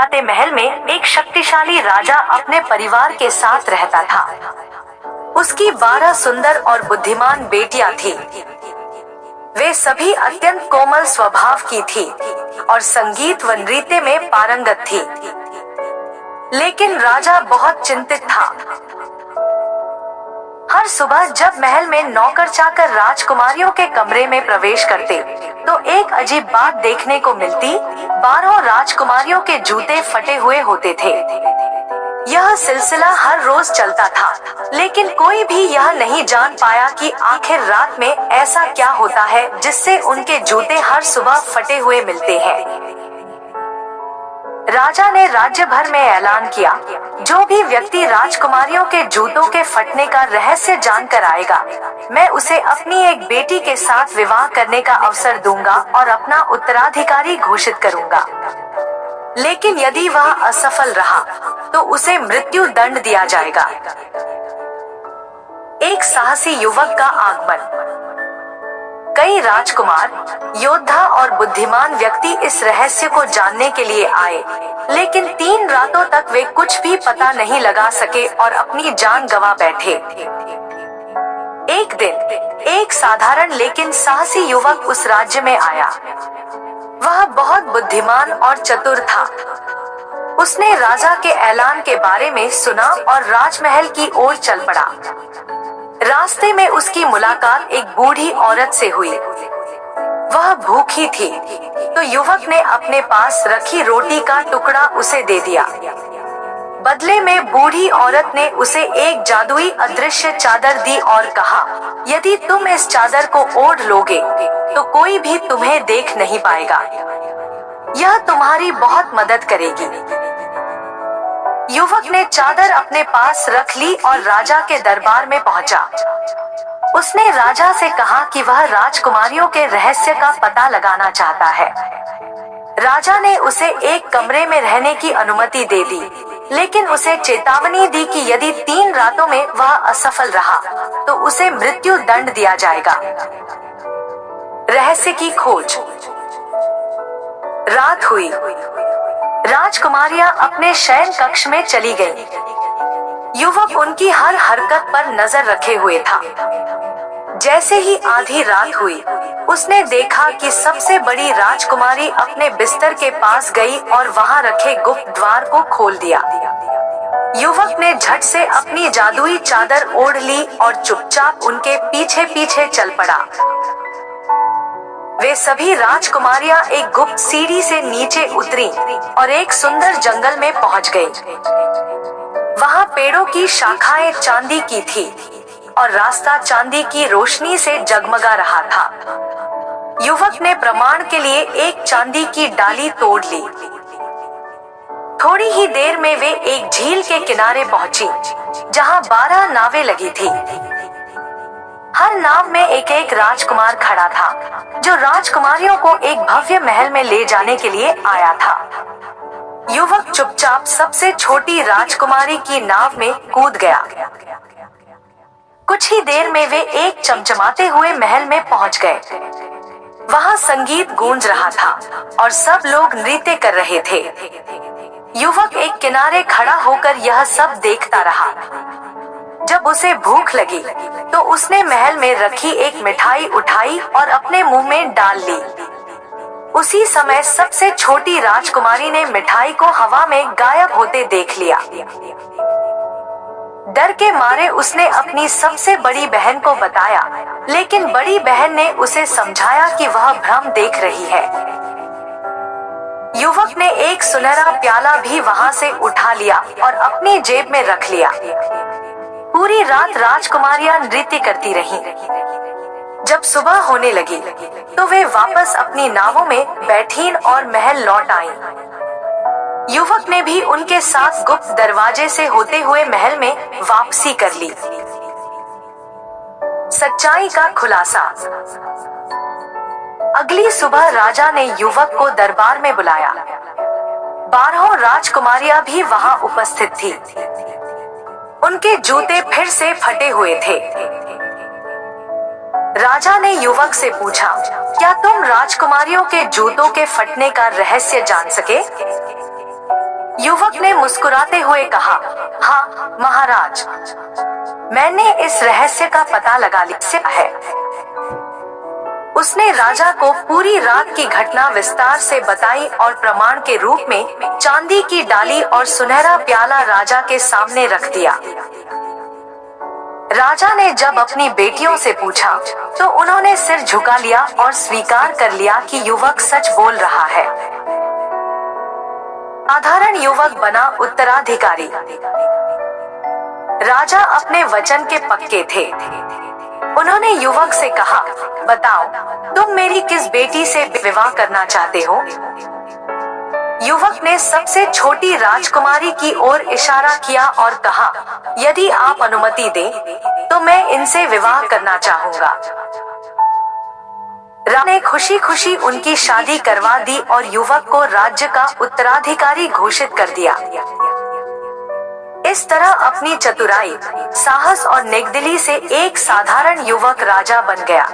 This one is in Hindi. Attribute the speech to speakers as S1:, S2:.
S1: फतेह महल में एक शक्तिशाली राजा अपने परिवार के साथ रहता था। उसकी 12 सुंदर और बुद्धिमान बेटियां थीं। वे सभी अत्यंत कोमल स्वभाव की थीं और संगीत व नृत्य में पारंगत थीं। लेकिन राजा बहुत चिंतित था। हर सुबह जब महल में नौकर चाकर राजकुमारियों के कमरे में प्रवेश करते, तो एक अजीब बात देखने को मिलती। 12 राजकुमारियों के जूते फटे हुए होते थे। यह सिलसिला हर रोज चलता था, लेकिन कोई भी यह नहीं जान पाया कि आखिर रात में ऐसा क्या होता है जिससे उनके जूते हर सुबह फटे हुए मिलते हैं। राजा ने राज्य भर में ऐलान किया, जो भी व्यक्ति राजकुमारियों के जूतों के फटने का रहस्य जानकर आएगा, मैं उसे अपनी एक बेटी के साथ विवाह करने का अवसर दूंगा और अपना उत्तराधिकारी घोषित करूंगा। लेकिन यदि वह असफल रहा, तो उसे मृत्यु दंड दिया जाएगा। एक साहसी युवक का आगमन। कई राजकुमार, योद्धा और बुद्धिमान व्यक्ति इस रहस्य को जानने के लिए आए, लेकिन 3 रातों तक वे कुछ भी पता नहीं लगा सके और अपनी जान गंवा बैठे। एक दिन एक साधारण लेकिन साहसी युवक उस राज्य में आया। वह बहुत बुद्धिमान और चतुर था। उसने राजा के ऐलान के बारे में सुना और राजमहल की ओर चल पड़ा। रास्ते में उसकी मुलाकात एक बूढ़ी औरत से हुई। वह भूखी थी, तो युवक ने अपने पास रखी रोटी का टुकड़ा उसे दे दिया। बदले में बूढ़ी औरत ने उसे एक जादुई अदृश्य चादर दी और कहा, यदि तुम इस चादर को ओढ़ लोगे, तो कोई भी तुम्हें देख नहीं पाएगा। यह तुम्हारी बहुत मदद करेगी। युवक ने चादर अपने पास रख ली और राजा के दरबार में पहुंचा। उसने राजा से कहा कि वह राजकुमारियों के रहस्य का पता लगाना चाहता है। राजा ने उसे एक कमरे में रहने की अनुमति दे दी, लेकिन उसे चेतावनी दी कि यदि 3 रातों में वह असफल रहा, तो उसे मृत्यु दंड दिया जाएगा। रहस्य की खोज। रात हुई। राजकुमारियां अपने शयन कक्ष में चली गईं। युवक उनकी हर हरकत पर नजर रखे हुए था। जैसे ही आधी रात हुई, उसने देखा कि सबसे बड़ी राजकुमारी अपने बिस्तर के पास गई और वहां रखे गुप्त द्वार को खोल दिया। युवक ने झट से अपनी जादुई चादर ओढ़ ली और चुपचाप उनके पीछे पीछे चल पड़ा। वे सभी राजकुमारियां एक गुप्त सीढ़ी से नीचे उतरी और एक सुंदर जंगल में पहुंच गईं। वहां पेड़ों की शाखाएं चांदी की थी और रास्ता चांदी की रोशनी से जगमगा रहा था। युवक ने प्रमाण के लिए एक चांदी की डाली तोड़ ली। थोड़ी ही देर में वे एक झील के किनारे पहुंची, जहां 12 नावें लगी थी। हर नाव में एक एक राजकुमार खड़ा था, जो राजकुमारियों को एक भव्य महल में ले जाने के लिए आया था। युवक चुपचाप सबसे छोटी राजकुमारी की नाव में कूद गया। कुछ ही देर में वे एक चमचमाते हुए महल में पहुंच गए। वहां संगीत गूंज रहा था और सब लोग नृत्य कर रहे थे। युवक एक किनारे खड़ा होकर यह सब देखता रहा। जब उसे भूख लगी, तो उसने महल में रखी एक मिठाई उठाई और अपने मुंह में डाल ली। उसी समय सबसे छोटी राजकुमारी ने मिठाई को हवा में गायब होते देख लिया। डर के मारे उसने अपनी सबसे बड़ी बहन को बताया, लेकिन बड़ी बहन ने उसे समझाया कि वह भ्रम देख रही है। युवक ने एक सुनहरा प्याला भी वहां से उठा लिया और अपनी जेब में रख लिया। पूरी रात राजकुमारियां नृत्य करती रहीं। जब सुबह होने लगी, तो वे वापस अपनी नावों में बैठीं और महल लौट आईं। युवक ने भी उनके साथ गुप्त दरवाजे से होते हुए महल में वापसी कर ली। सच्चाई का खुलासा। अगली सुबह राजा ने युवक को दरबार में बुलाया। 12 राजकुमारियां भी वहां उपस्थित थी। उनके जूते फिर से फटे हुए थे। राजा ने युवक से पूछा, क्या तुम राजकुमारियों के जूतों के फटने का रहस्य जान सके? मुस्कुराते हुए कहा, हाँ महाराज, मैंने इस रहस्य का पता लगा लिया है। उसने राजा को पूरी रात की घटना विस्तार से बताई और प्रमाण के रूप में चांदी की डाली और सुनहरा प्याला राजा के सामने रख दिया। राजा ने जब अपनी बेटियों से पूछा तो उन्होंने सिर झुका लिया और स्वीकार कर लिया कि युवक सच बोल रहा है। साधारण युवक बना उत्तराधिकारी। राजा अपने वचन के पक्के थे। उन्होंने युवक से कहा, बताओ तुम मेरी किस बेटी से विवाह करना चाहते हो? युवक ने सबसे छोटी राजकुमारी की ओर इशारा किया और कहा, यदि आप अनुमति दें तो मैं इनसे विवाह करना चाहूंगा। राजा ने खुशी खुशी उनकी शादी करवा दी और युवक को राज्य का उत्तराधिकारी घोषित कर दिया। इस तरह अपनी चतुराई, साहस और नेकदिली से एक साधारण युवक राजा बन गया।